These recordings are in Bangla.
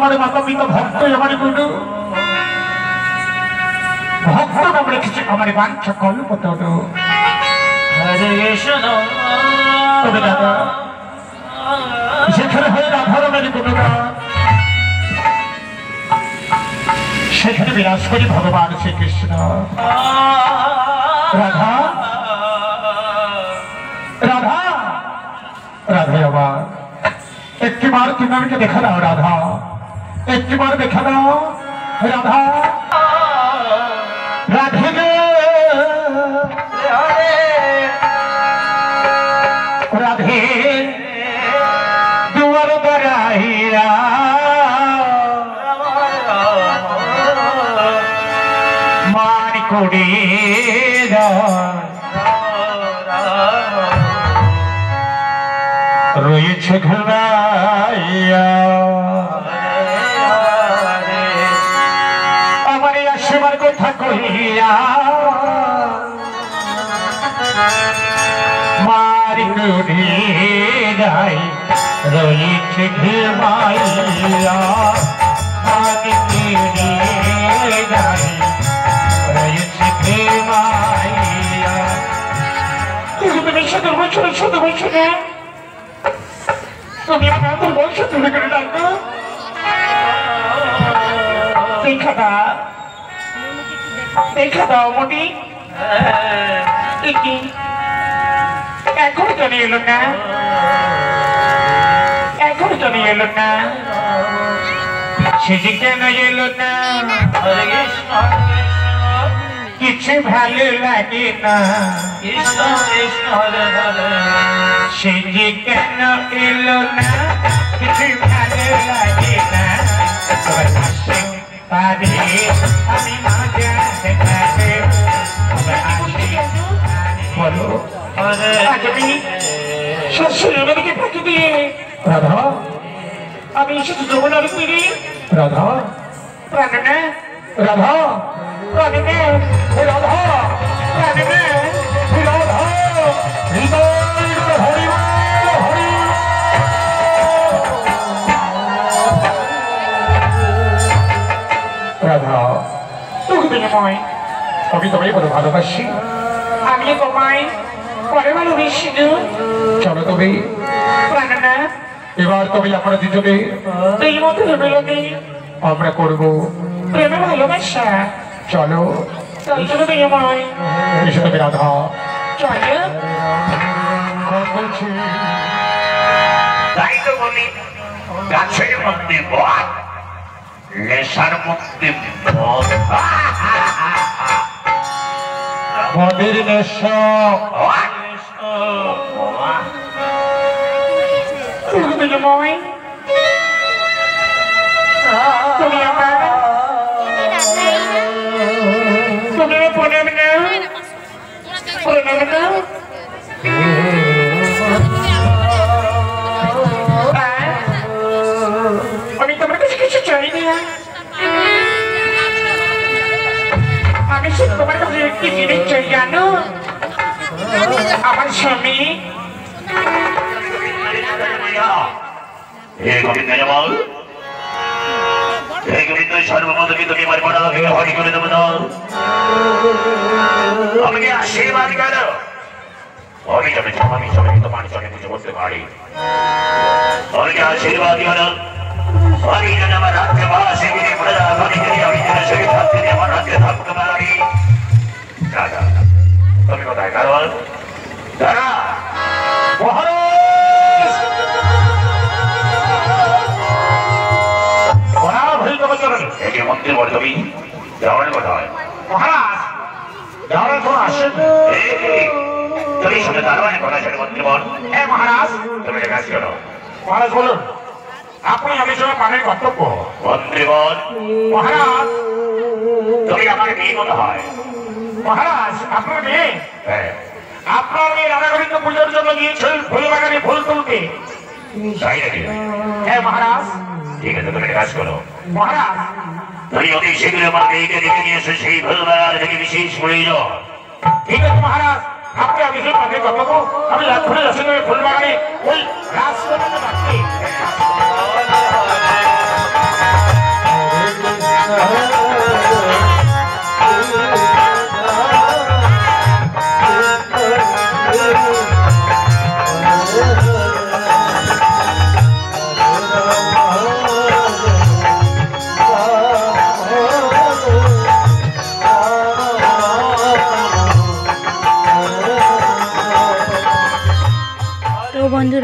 আমার মাতাপিতা ভক্ত আমার গুরু ভক্ত নাম রেখেছে আমার বাঞ্ছা কল্পতরু। হরে কৃষ্ণ তবে দাদা যেখানে হয় রাধারণের গুণগান সেখানে বিরাজ করি ভগবান শ্রীকৃষ্ণ। রাধা রাধা রাধে আমার একটিবার তুমি আমাকে দেখা দাও রাধা, একটিবার দেখা দাও রাধা। রাধে গে রাধে দুয়ার বরাইয়া মান করে রয়েছে ঘুমাইয়া আমার আসবার কথা কহিয়া মারি করে যাই রয়েছে ঘুমাইয়া মারি করে যাই রয়েছে ঘুমাইয়া। তুমি শুধু বলছো শুধু বলছো না তুমি আমাদের বলছো তুমি করে ডাকো দেখা দাও মনি এখন জানিয়ে এলো না এখন জানিয়ে এলো না সেদিন কেন এলো না হরে কৃষ্ণ কিছু ভালো লাগে না কৃষ্ণ কৃষ্ণ হরে হরে সেদিন কেন এলো না কিছু ভালো লাগে না পারে আমি মজা দেখাতে বলো শাশুড়ি ফাঁকি দিয়ে রাধা আমি এসেছি যমুনার তীরে রাধা প্রাণনা রাধা প্রাণনা রাধা প্রাণনা রাধা হৃদয় হরি হরি রাধা তুমি বিনময় আমি তোমায় বড় ভালোবাসি আমি তোমায় পরে ভালোবাসি চলো তুমি প্রাণনা এবার তুমি আমরা দুজনে এই মতো মিলনে আমরা করবো প্রেমে ভালোবাসা। চলো চলো বিনময় এসে তুমি রাধা চলো বলছি তাই তো বলি গাছের মধ্যে বল নেশার মধ্যে মদের নেশা বিনময় তুমি আমার তুমি প্রণাম না প্রণাম না আমি তোমার কাছে কিছু চাই না আমি শুধু তোমার কাছে একটি জিনিস চাই জানো আমার স্বামী সর্বমত হরি করে দেবো আমাকে আশীর্বাদ কেন আমি যাবে আমি সবাই তো পানি চলে বুঝে বলতে পারি আমাকে আশীর্বাদ কেন আমি যেন আমার রাজ্যে বাসে গিয়ে প্রজা আমি যদি আমি যেন সেই থাকতে আমার রাজ্যে থাকতে পারি দাদা তুমি কোথায় কারণ দাদা মন্ত্রী বলে তুমি যাওয়ার কথা হয় মহারাজ যাওয়ার কোনো আসেন তুমি শুনে দারোয়ানের কথা ছিল মন্ত্রী বল হ্যাঁ মহারাজ তুমি কাজ করো মহারাজ বলুন আপনি আমি সব পানের কর্তব্য মন্ত্রী বল মহারাজ তুমি আমার মেয়ে মনে হয় মহারাজ আপনার মেয়ে হ্যাঁ আপনার মেয়ে রাধা গোবিন্দ পুজোর জন্য গিয়েছিল ফুল বাগানে ফুল তুলতে তাই নাকি হ্যাঁ মহারাজ ঠিক আছে তুমি কাজ করো মহারাজ তুমি অতি শীঘ্র আমার মেয়েকে দেখে নিয়ে এসে সেই ফুল বাগান থেকে বিশেষ প্রয়োজন ঠিক আছে মহারাজ আপনি আমি সব পানের কর্তব্য আমি এক্ষুনি আসেন ফুল বাগানে ওই রাজ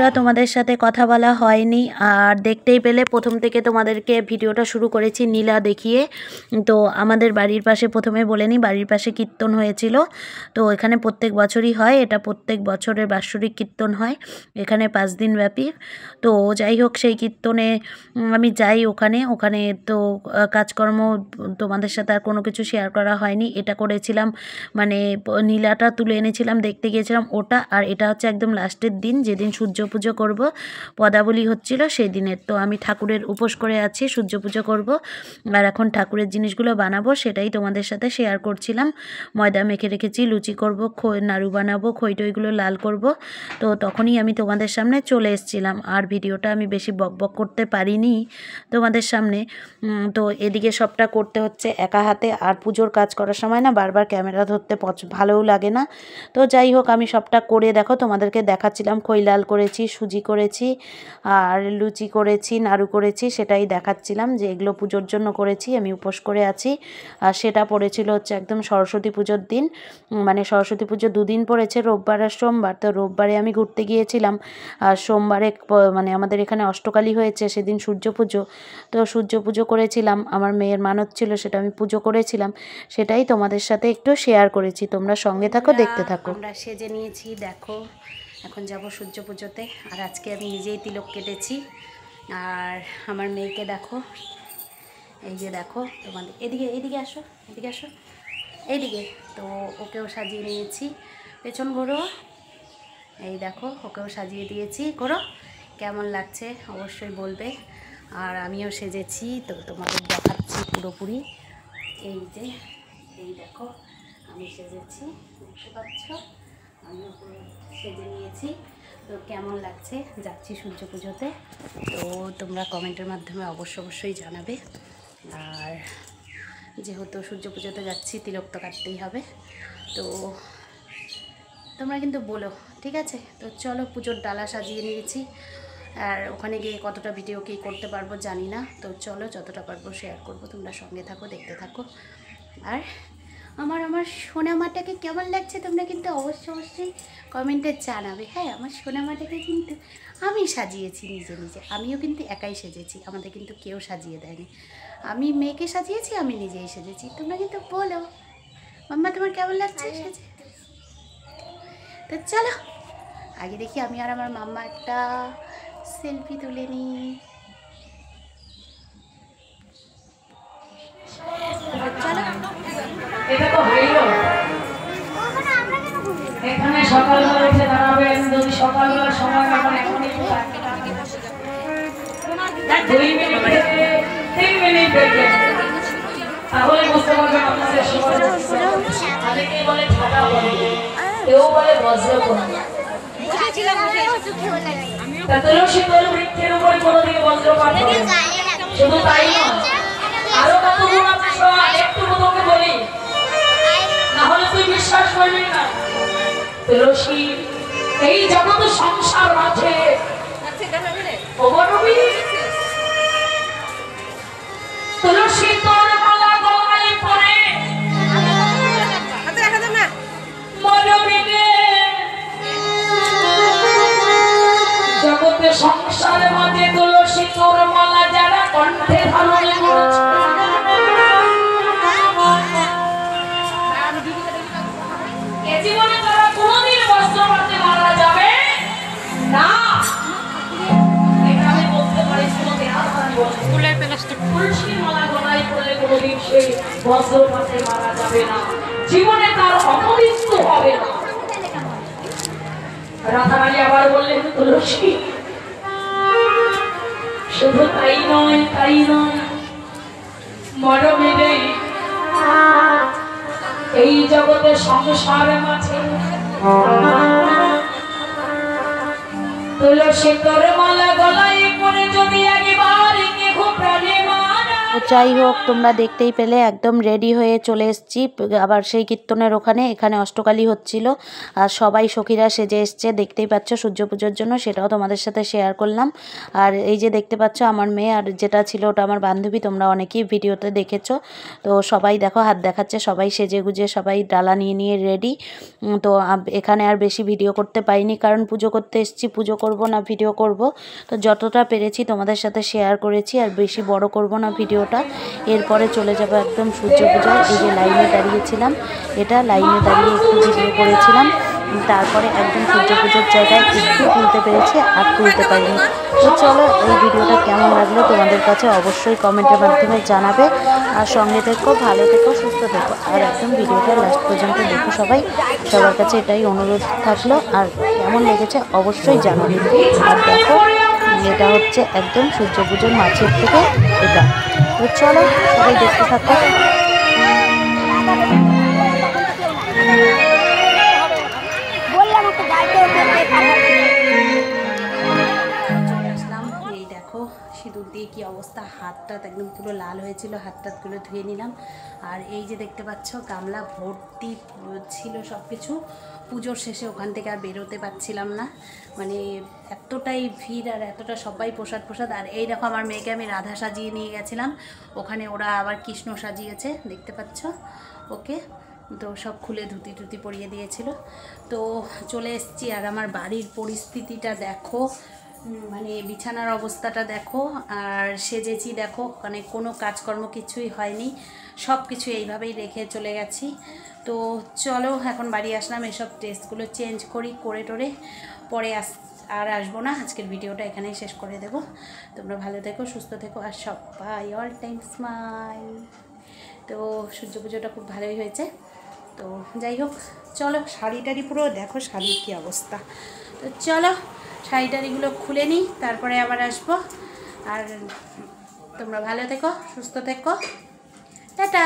বন্ধুরা, তোমাদের সাথে কথা বলা হয়নি, আর দেখতেই পেলে প্রথম থেকে তোমাদেরকে ভিডিওটা শুরু করেছি নীলা দেখিয়ে। তো আমাদের বাড়ির পাশে, প্রথমে বলে নিই, বাড়ির পাশে কীর্তন হয়েছিল। তো এখানে প্রত্যেক বছরই হয়, এটা প্রত্যেক বছরের বাৎসরিক কীর্তন হয় এখানে 5 দিন ব্যাপী। তো যাই হোক, সেই কীর্তনে আমি যাই, ওখানে তো কাজকর্ম তোমাদের সাথে আর কোনো কিছু শেয়ার করা হয়নি। এটা করেছিলাম, মানে নীলাটা তুলে এনেছিলাম, দেখতে গিয়েছিলাম ওটা। আর এটা হচ্ছে একদম লাস্টের দিন, যেদিন সূর্য পুজো করব, পদাবলী হচ্ছিল সেই দিনের। তো আমি ঠাকুরের উপোস করে আছি, সূর্য পুজো করব, আর এখন ঠাকুরের জিনিসগুলো বানাবো, সেটাই তোমাদের সাথে শেয়ার করছিলাম। ময়দা মেখে রেখেছি, লুচি করব, নাড়ু বানাবো, খইটইগুলো লাল করব। তো তখনই আমি তোমাদের সামনে চলে এসেছিলাম, আর ভিডিওটা আমি বেশি বকবক করতে পারিনি তোমাদের সামনে। তো এদিকে সবটা করতে হচ্ছে একা হাতে, আর পুজোর কাজ করার সময় না বারবার ক্যামেরা ধরতে ভালোও লাগে না। তো যাই হোক, আমি সবটা করে দেখো তোমাদেরকে দেখাচ্ছিলাম। খই লাল করেছি, সুজি করেছি, আর লুচি করেছি, নাড়ু করেছি, সেটাই দেখাচ্ছিলাম যে এগুলো পুজোর জন্য করেছি, আমি উপোস করে আছি। আর সেটা পড়েছিল হচ্ছে একদম সরস্বতী পুজোর দিন, মানে সরস্বতী পুজো 2 দিন পড়েছে, রোববার আর সোমবার। তো রোববারে আমি ঘুরতে গিয়েছিলাম, আর সোমবারে মানে আমাদের এখানে অষ্টকালী হয়েছে, সেদিন সূর্য পুজো। তো সূর্য পুজো করেছিলাম, আমার মেয়ের মানত ছিল, সেটা আমি পুজো করেছিলাম, সেটাই তোমাদের সাথে একটু শেয়ার করেছি। তোমরা সঙ্গে থাকো, দেখতে থাকো। আমরা সেজে নিয়েছি, দেখো এখন যাব সূর্য পুজোতে। আর আজকে আমি নিজেই তিলক কেটেছি। আর আমার মেয়েকে দেখো, এই যে দেখো, তোমাদের এদিকে আসো, এইদিকে। তো ওকেও সাজিয়ে নিয়েছি, পেছন ঘোরো, এই দেখো ওকেও সাজিয়ে দিয়েছি। করো, কেমন লাগছে অবশ্যই বলবে। আর আমিও সেজেছি, তো তোমাদের দেখাচ্ছি পুরোপুরি। এই যে, এই দেখো আমি সেজেছি, দেখতে পাচ্ছ, আমিও পুরো সেজে নিয়েছি। তো কেমন লাগছে, যাচ্ছি সূর্য পুজোতে। তো তোমরা কমেন্টের মাধ্যমে অবশ্যই জানাবে। আর যেহেতু সূর্য পুজোতে যাচ্ছি, তিলক তো কাটতেই হবে, তো তোমরা কিন্তু বলো, ঠিক আছে? তো চলো, পুজোর ডালা সাজিয়ে নিয়েছি। আর ওখানে গিয়ে কতটা ভিডিও কি করতে পারবো জানি না। তো চলো, যতটা পারবো শেয়ার করবো, তোমরা সঙ্গে থাকো, দেখতে থাকো। আর আমার সোনামাটাকে কেমন লাগছে তোমরা কিন্তু অবশ্যই কমেন্টে জানাবে। হ্যাঁ, আমার সোনামাটাকে কিন্তু আমি সাজিয়েছি নিজে। আমিও কিন্তু একাই সেজেছি, আমাদের কিন্তু কেউ সাজিয়ে দেয়নি। আমি মেয়েকে সাজিয়েছি, আমি নিজেই সেজেছি। তোমরা কিন্তু বলো মাম্মা তোমার কেমন লাগছে সেজে। তো চলো, আগে দেখি আমি আর আমার মাম্মা একটা সেলফি তুলে নিই। চলো, এটা তো হইল। এখানে সকালবেলা উঠে দাঁড়াবেন, যদি সকালবেলা সময় পাবেন এখনই 2 মিনিট থেকে 3 মিনিট দেখবেন, তাহলে বুঝতে পারবেন আপনাদের সময়। অনেকেই বলে ঠাটা বলে, কেউ বলে বজ্রকোণ। তুলসী তরু বৃক্ষের উপরে কোনোদিকে বজ্রপাত হবে না। শুধু তাই নয়, আরো কতগুলো বিষয় একটু তোকে বলি, না হলে তুই বিশ্বাস করবি না। তুলসী এই জগৎ সংসার মাঝে তুলসী তোর মালা গলায় পরে মরবিনে জগতে সংসার মাঝে তুলসী তোর মালা যারা কণ্ঠে ধারণ করেছে, এ জীবনে তারা কোনোদিন বস্ত্রপাতে মারা যাবে না। এটা আমি বলতে পারি, তুলসীর মালা গলায় পড়লে কোনোদিন সে বস্ত্রপাতে মারা যাবে না, জীবনে তার অপমৃত্যু হবে না। রাধারানী আবার বললেন, তুলসী শুধু তাই নয়, মরমিনে এই জগতে সংসার মাঝে তুলসী তোর মালা গলায় পরে যদি একবার কেহ প্রাণে মারা তো যাই হোক, তোমরা দেখতেই পেলে একদম রেডি হয়ে চলে এসেছি আবার সেই কীর্তনের ওখানে। এখানে অষ্টকালী হচ্ছিল আর সবাই সখীরা সেজে এসছে, দেখতেই পাচ্ছ সূর্য পুজোর জন্য, সেটাও তোমাদের সাথে শেয়ার করলাম। আর এই যে দেখতে পাচ্ছ আমার মেয়ে, আর যেটা ছিল ওটা আমার বান্ধবী, তোমরা অনেকেই ভিডিওতে দেখেছো। তো সবাই দেখো হাত দেখাচ্ছে, সবাই সেজে গুজে সবাই ডালা নিয়ে নিয়ে রেডি। তো এখানে আর বেশি ভিডিও করতে পারিনি, কারণ পুজো করতে এসেছি, পুজো করব না ভিডিও করব। তো যতটা পেরেছি তোমাদের সাথে শেয়ার করেছি, আর বেশি বড় করব না ভিডিওটা। এরপরে চলে যাব একদম সূর্য পূজায়। এই যে লাইনে দাঁড়িয়েছিলাম, এটা লাইনে দাঁড়িয়ে একটু ভিডিও করেছিলাম, তারপরে একদম সূর্য পুজোর জায়গায় একটু তুলতে পেরেছি, আর তুলতে পারিনি। তো চলো, এই ভিডিওটা কেমন লাগলো তোমাদের কাছে অবশ্যই কমেন্টের মাধ্যমে জানাবে। আর সঙ্গে থেকো, ভালো থেকো, সুস্থ থেকো, আর একদম ভিডিওটা লাস্ট পর্যন্ত দেখো সবাই। সবার কাছে এটাই অনুরোধ থাকলো, আর কেমন লেগেছে অবশ্যই জানাবে। আর দেখো, এটা হচ্ছে একদম সূর্য পুজোর মাঝের থেকে এটা। তো চলো সবাই দেখতে থাকো। আসলাম, এই দেখো সিঁদুর দিয়ে কী অবস্থা, হাতটা একদম পুরো লাল হয়েছিল, হাতটাগুলো ধুয়ে নিলাম। আর এই যে দেখতে পাচ্ছ গামলা ভর্তি ছিল সব কিছু। পুজোর শেষে ওখান থেকে আর বেরোতে পারছিলাম না, মানে এতটাই ভিড় আর এতটা সবাই প্রসাদ। আর এই দেখো আমার মেয়েকে আমি রাধা সাজিয়ে নিয়ে গেছিলাম, ওখানে ওরা আবার কৃষ্ণ সাজিয়েছে, দেখতে পাচ্ছ ওকে। তো সব খুলে ধুতি টুতি পরিয়ে দিয়েছিল। তো চলে এসেছি, আর আমার বাড়ির পরিস্থিতিটা দেখো, মানে বিছানার অবস্থাটা দেখো, আর সেজেছি দেখো, মানে কোনো কাজকর্ম কিছুই হয়নি, সব কিছু এইভাবেই রেখে চলে গেছি। তো চলো এখন বাড়ি আসলাম, এসব ড্রেসগুলো চেঞ্জ করি, করে টোরে পরে আর আসবো না। আজকের ভিডিওটা এখানেই শেষ করে দেবো। তোমরা ভালো থেকো, সুস্থ থেকো, আর সবাই অল টাইম স্মাইল। তো সূর্য পুজোটা খুব ভালোই হয়েছে। তো যাই হোক, চলো শাড়ি টাড়ি পুরো দেখো, শাড়ির কী অবস্থা। তো চলো শাড়ি টাড়িগুলো খুলে নিই, তারপরে আবার আসবো। আর তোমরা ভালো থেকো, সুস্থ থেকো, টাটা।